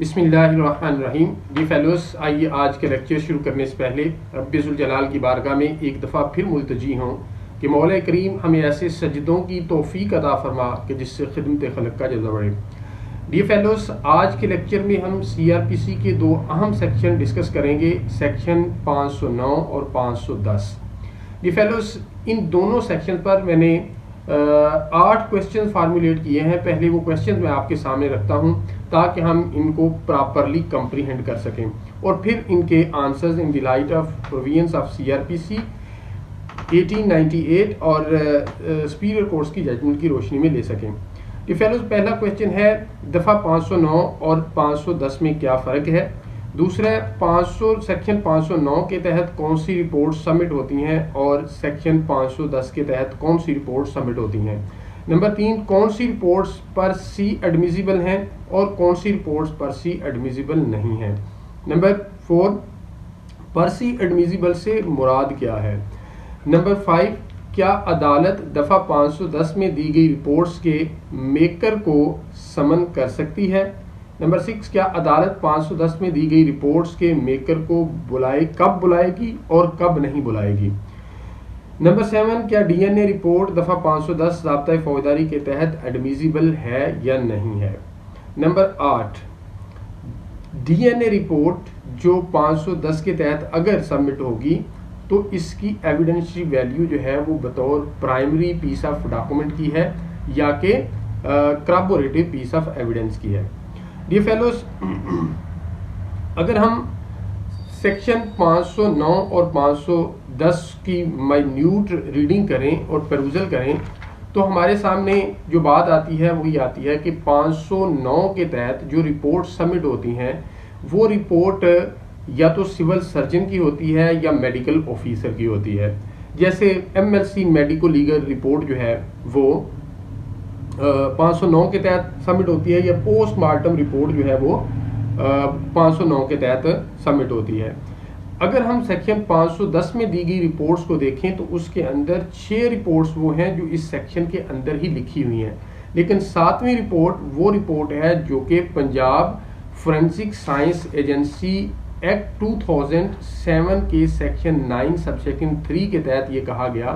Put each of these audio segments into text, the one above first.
बिस्मिल्लाहिर्रहमानिर्रहीम। जी फेलोस, आइए आज के लेक्चर शुरू करने से पहले रब्बिजुल जलाल की बारगाह में एक दफ़ा फिर मुल्तजी हों कि मौला करीम हमें ऐसे सजदों की तौफीक अता फरमा कि जिससे खिदमत खलक का जज़्बा बढ़े। डी फेलोस, आज के लेक्चर में हम CRPC के दो अहम सेक्शन डिस्कस करेंगे, सेक्शन 509 और 510। डी फेलोस, इन दोनों सेक्शन पर मैंने 8 क्वेश्चन फार्मूलेट किए हैं। पहले वो क्वेश्चन मैं आपके सामने रखता हूं ताकि हम इनको प्रॉपरली कंप्रीहेंड कर सकें और फिर इनके answers in the light of provisions of CRPC 1898 और सुपीरियर कोर्ट्स की जजमेंट की रोशनी में ले सकें। तो फेलोज, पहला क्वेश्चन है दफ़ा 509 और 510 में क्या फ़र्क है। दूसरा, सेक्शन 509 के तहत कौन सी रिपोर्ट सबमिट होती हैं और सेक्शन 510 के तहत कौन सी रिपोर्ट सबमिट होती हैं। नंबर 3, कौन सी रिपोर्ट्स पर C एडमिसिबल हैं और कौन सी रिपोर्ट्स पर C एडमिसिबल नहीं हैं। नंबर 4, पर C एडमिसिबल से मुराद क्या है। नंबर 5, क्या अदालत दफ़ा 510 में दी गई रिपोर्ट्स के मेकर को समन कर सकती है। नंबर 6, क्या अदालत 510 में दी गई रिपोर्ट्स के मेकर को कब बुलाएगी और कब नहीं बुलाएगी। नंबर 7, क्या DNA रिपोर्ट दफ़ा 510 ज़ाब्ता फौजदारी के तहत एडमिसिबल है या नहीं है। नंबर 8, DNA रिपोर्ट जो 510 के तहत अगर सबमिट होगी तो इसकी एविडेंशियल वैल्यू जो है वो बतौर प्राइमरी पीस ऑफ डॉक्यूमेंट की है या कि करॉबोरेटिव पीस ऑफ एविडेंस की है। डियर फेलोस, अगर हम सेक्शन 509 और 510 की माइन्यूट रीडिंग करें और पेरूजल करें तो हमारे सामने जो बात आती है वही आती है कि 509 के तहत जो रिपोर्ट सबमिट होती हैं वो रिपोर्ट या तो सिविल सर्जन की होती है या मेडिकल ऑफिसर की होती है। जैसे MLC मेडिको लीगल रिपोर्ट जो है वो 509 के तहत सबमिट होती है या पोस्टमार्टम रिपोर्ट जो है वो 509 के तहत सबमिट होती है। अगर हम सेक्शन 510 में दी गई रिपोर्ट्स को देखें तो उसके अंदर 6 रिपोर्ट्स वो हैं जो इस सेक्शन के अंदर ही लिखी हुई हैं, लेकिन 7वीं रिपोर्ट वो रिपोर्ट है जो कि Punjab forensic science agency act 2007 के सेक्शन 9 सबसेक्शन 3 के तहत ये कहा गया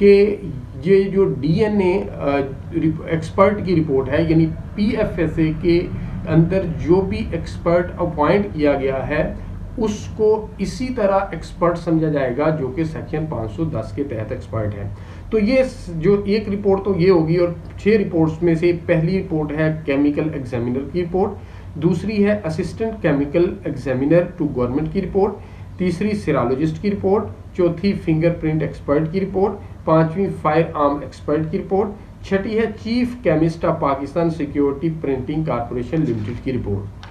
कि ये जो DNA एक्सपर्ट की रिपोर्ट है, यानी PFSA के अंदर जो भी एक्सपर्ट अपॉइंट किया गया है उसको इसी तरह एक्सपर्ट समझा जाएगा जो कि सेक्शन 510 के तहत एक्सपर्ट है। तो ये जो एक रिपोर्ट तो ये होगी और 6 रिपोर्ट्स में से पहली रिपोर्ट है केमिकल एग्जामिनर की रिपोर्ट, दूसरी है assistant chemical examiner to government की रिपोर्ट, तीसरी सीरोलॉजिस्ट की रिपोर्ट, चौथी फिंगरप्रिंट एक्सपर्ट की रिपोर्ट, पांचवी फायर आर्म एक्सपर्ट की रिपोर्ट, छठी है chief chemist of Pakistan security printing corporation limited की रिपोर्ट।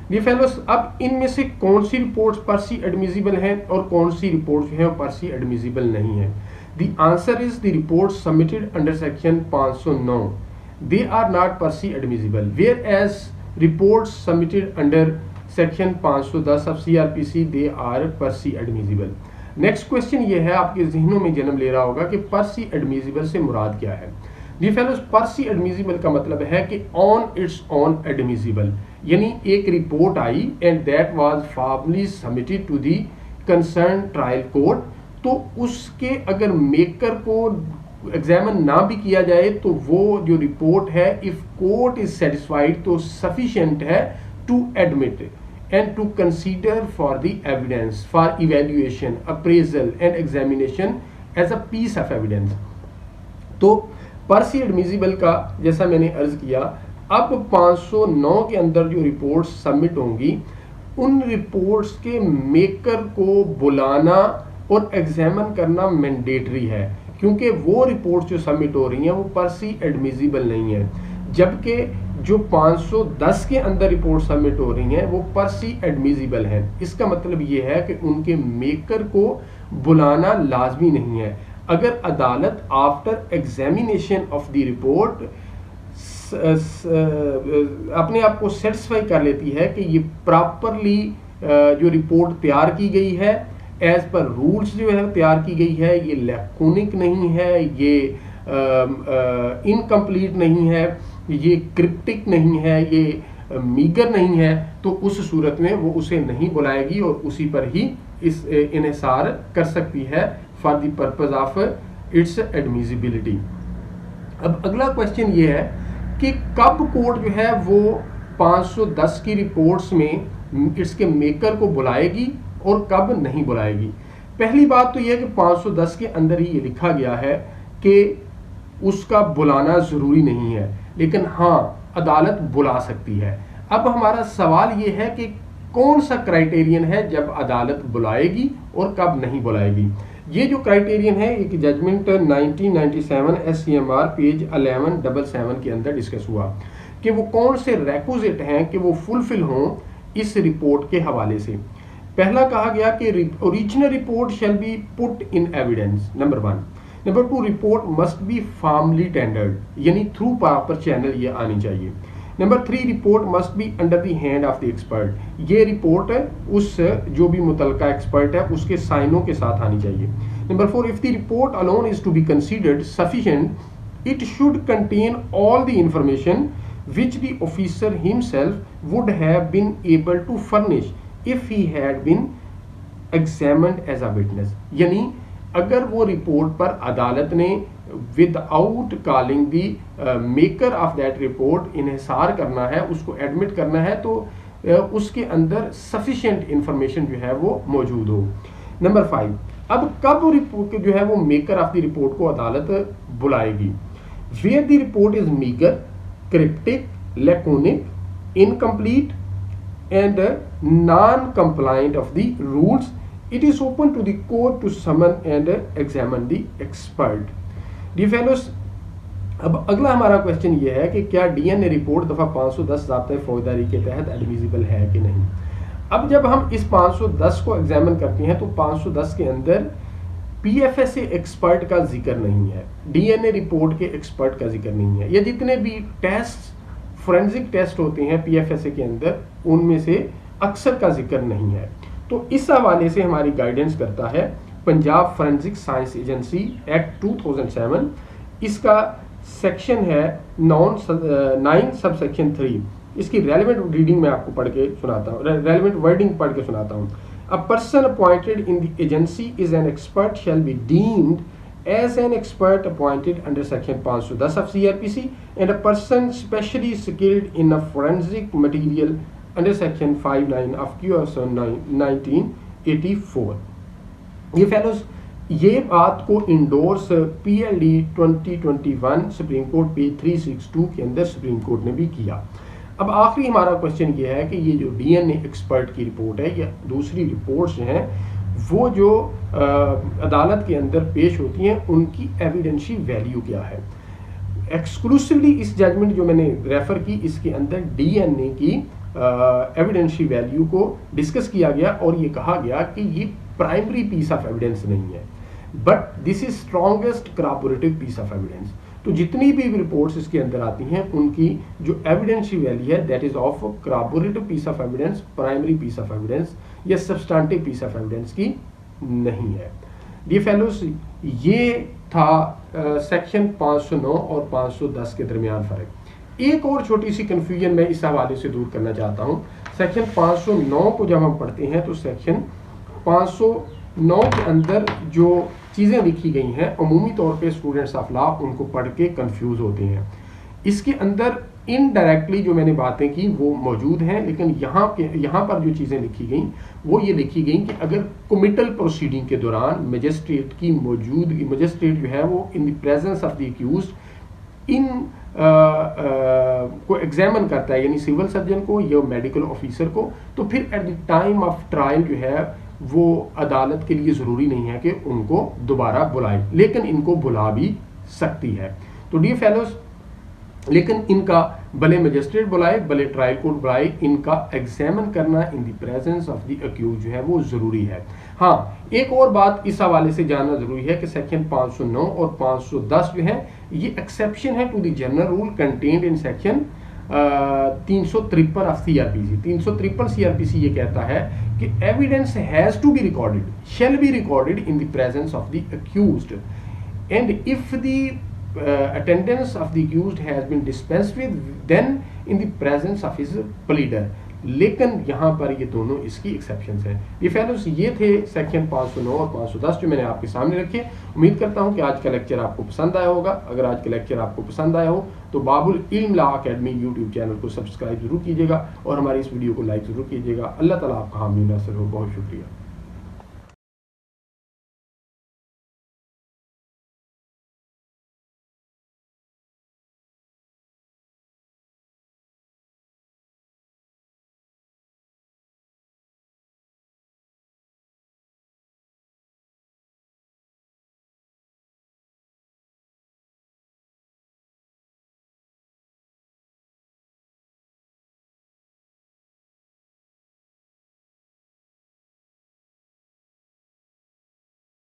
डियर फेलोस, अब इनमें से कौन सी रिपोर्ट्स पर C एडमिसिबल हैं और कौन सी रिपोर्ट्स हैं पर C एडमिसिबल नहीं है। The answer is the reports submitted under section 509 they are not per C admissible, whereas reports submitted under section 510 of CRPC they are per C admissible। Next question ये है, आपके जहनों में जन्म ले रहा होगा कि पर C admissible से मुराद क्या है। जी फेलोस, पर C admissible का मतलब है कि ऑन इट्स ऑन एडमिसिबल, यानी एक रिपोर्ट आई and that was formally submitted to the concern trial court, तो उसके अगर मेकर को एग्जामिन ना भी किया जाए तो वो जो रिपोर्ट है इफ कोर्ट इज सेटिस्फाइड तो सफिशिएंट है to admit and to consider for the evidence for evaluation appraisal and examination as a piece of evidence. तो पर C एडमिसिबल का जैसा मैंने अर्ज किया, अब 509 के अंदर जो रिपोर्ट्स सबमिट होंगी उन रिपोर्ट्स के मेकर को बुलाना और एग्जामिन करना मैंडेटरी है, क्योंकि वो रिपोर्ट जो सबमिट हो रही हैं वो पर C एडमिसिबल नहीं है, जबकि जो 510 के अंदर रिपोर्ट सबमिट हो रही हैं वो पर C एडमिसिबल हैं। इसका मतलब ये है कि उनके मेकर को बुलाना लाजमी नहीं है। अगर अदालत after examination of the report अपने आप को सेटिस्फाई कर लेती है कि ये प्रॉपरली जो रिपोर्ट तैयार की गई है एज पर रूल्स जो है तैयार की गई है, ये लैकोनिक नहीं है, ये इनकम्प्लीट नहीं है, ये क्रिप्टिक नहीं है, ये मीगर नहीं है तो उस सूरत में वो उसे नहीं बुलाएगी और उसी पर ही इस इन्हिसार कर सकती है for the purpose of its admissibility. अब अगला क्वेश्चन ये है कि कब कोर्ट जो है वो 510 की रिपोर्ट्स में इसके मेकर को बुलाएगी और कब नहीं बुलाएगी। पहली बात तो यह है कि 510 के अंदर ही ये लिखा गया है कि उसका बुलाना जरूरी नहीं है, लेकिन हाँ अदालत बुला सकती है। अब हमारा सवाल ये है कि कौन सा क्राइटेरियन है जब अदालत बुलाएगी और कब नहीं बुलाएगी। ये जो क्राइटेरियन है एक जजमेंट 1997 SCMR पेज 1177 के अंदर डिस्कस हुआ कि वो कौन से रेक्विजिट हैं कि वो फुलफिल हों इस रिपोर्ट के हवाले से। पहला कहा गया कि original report shall be put in evidence, number 1। Number 2, report must be formally tendered, यानी थ्रू प्रॉपर चैनल ये आनी चाहिए। Number 3, report must be under the hand of the expert, ये रिपोर्ट उस जो भी मुतलका एक्सपर्ट है उसके साइनों के साथ आनी चाहिए। Number 4, if the report alone is to be considered sufficient, it should contain all the information which the officer himself would have been able to furnish if he had been examined as a witness। यानी अगर वो report पर अदालत ने without calling the maker of that report इन्हिसार करना है, उसको एडमिट करना है, तो उसके अंदर सफिशिएंट इंफॉर्मेशन जो है वो मौजूद हो। नंबर 5, अब कब रिपोर्ट जो है वो मेकर ऑफ द रिपोर्ट को अदालत बुलाएगी। Where the report is meagre, cryptic, laconic, incomplete and non-compliant of the rules, it is open to the court to summon and examine the expert। Dear fellows, अब अगला हमारा question ये है कि क्या डीएनए रिपोर्ट दफा 510 ज़ाब्ता फौजदारी के तहत एडमिसिबल है कि नहीं। अब जब हम इस 510 को एग्जामिन करते हैं तो 510 के अंदर पीएफएसए एक्सपर्ट का जिक्र नहीं है, डीएनए रिपोर्ट के एक्सपर्ट का जिक्र नहीं है। ये जितने भी टेस्ट फोरेंसिक टेस्ट होते हैं पीएफएसए के अंदर उनमें से अक्सर का जिक्र नहीं है। तो इस हवाले से हमारी गाइडेंस करता है Punjab forensic science agency act 2007, इसका सेक्शन है 9 सब सेक्शन 3। इसकी रेलिवेंट रीडिंग मैं आपको पढ़ के सुनाता हूँ, रेलिवेंट वर्डिंग पढ़ के सुनाता हूँ। A person appointed in the agency is an expert shall be deemed as an expert appointed under section 510 of CRPC and a person specially skilled in a forensic material under section 59 of QSO 1984। ये fellows ये बात को endorse PLD 2021 supreme court page 362 के अंदर supreme court ने भी किया। अब आखिरी हमारा क्वेश्चन ये है कि ये जो डीएनए एक्सपर्ट की रिपोर्ट है या दूसरी रिपोर्ट्स हैं वो जो अदालत के अंदर पेश होती हैं उनकी एविडेंशियल वैल्यू क्या है। एक्सक्लूसिवली इस जजमेंट जो मैंने रेफर की इसके अंदर डीएनए की एविडेंशियल वैल्यू को डिस्कस किया गया और ये कहा गया कि ये प्राइमरी पीस ऑफ एविडेंस नहीं है, but this is strongest corroborative piece of evidence. तो जितनी भी रिपोर्ट्स इसके अंदर आती हैं उनकी जो एविडेंशियल वैल्यू है that is of corroborative piece of evidence, primary piece of evidence या सब्सटेंटिव पीस ऑफ एविडेंस की नहीं है। डियर फेलोज, ये था सेक्शन 509 और 510 के दरमियान फ़र्क। एक और छोटी सी कन्फ्यूजन मैं इस हवाले से दूर करना चाहता हूँ। सेक्शन 509 को जब हम पढ़ते हैं तो सेक्शन 509 के अंदर जो चीज़ें लिखी गई हैं अमूमी तौर पे स्टूडेंट्स ऑफ लॉ उनको पढ़ के कंफ्यूज होते हैं। इसके अंदर इनडायरेक्टली जो मैंने बातें की वो मौजूद हैं, लेकिन यहाँ पर जो चीज़ें लिखी गई वो ये लिखी गई कि अगर कमिटल प्रोसीडिंग के दौरान मजिस्ट्रेट की मौजूदगी, मजिस्ट्रेट जो है वो in the presence of the accused इन को एग्जामिन करता है, यानी सिविल सर्जन को या मेडिकल ऑफिसर को, तो फिर at the time of trial जो है वो अदालत के लिए ज़रूरी नहीं है कि उनको दोबारा बुलाए, लेकिन इनको बुला भी सकती है। तो डियर फेलोज, लेकिन इनका भले मजिस्ट्रेट बुलाए भले ट्रायल कोर्ट बुलाए, इनका एग्जामिन करना in the presence of the accused जो है वो ज़रूरी है। हाँ, एक और बात इस हवाले से जानना ज़रूरी है कि सेक्शन 509 और 510 जो है ये एक्सेप्शन है to the general rule contained in section 353 of CRPC। 353 CRPC ये कहता है कि evidence has to be recorded, shall be recorded in the presence of the accused and if the attendance of the accused has been dispensed with, then in the presence of his pleader. लेकिन यहाँ पर ये दोनों इसकी exceptions हैं। ये fellows ये थे सेक्शन 509 और 510 जो मैंने आपके सामने रखे। उम्मीद करता हूँ कि आज का लेक्चर आपको पसंद आया होगा। अगर आज का लेक्चर आपको पसंद आया हो तो बाबुल इल्म लॉ अकेडमी यूट्यूब चैनल को सब्सक्राइब जरूर कीजिएगा और हमारी इस वीडियो को लाइक जरूर कीजिएगा। अल्लाह ताला आपका हामी नासिर हो। बहुत शुक्रिया।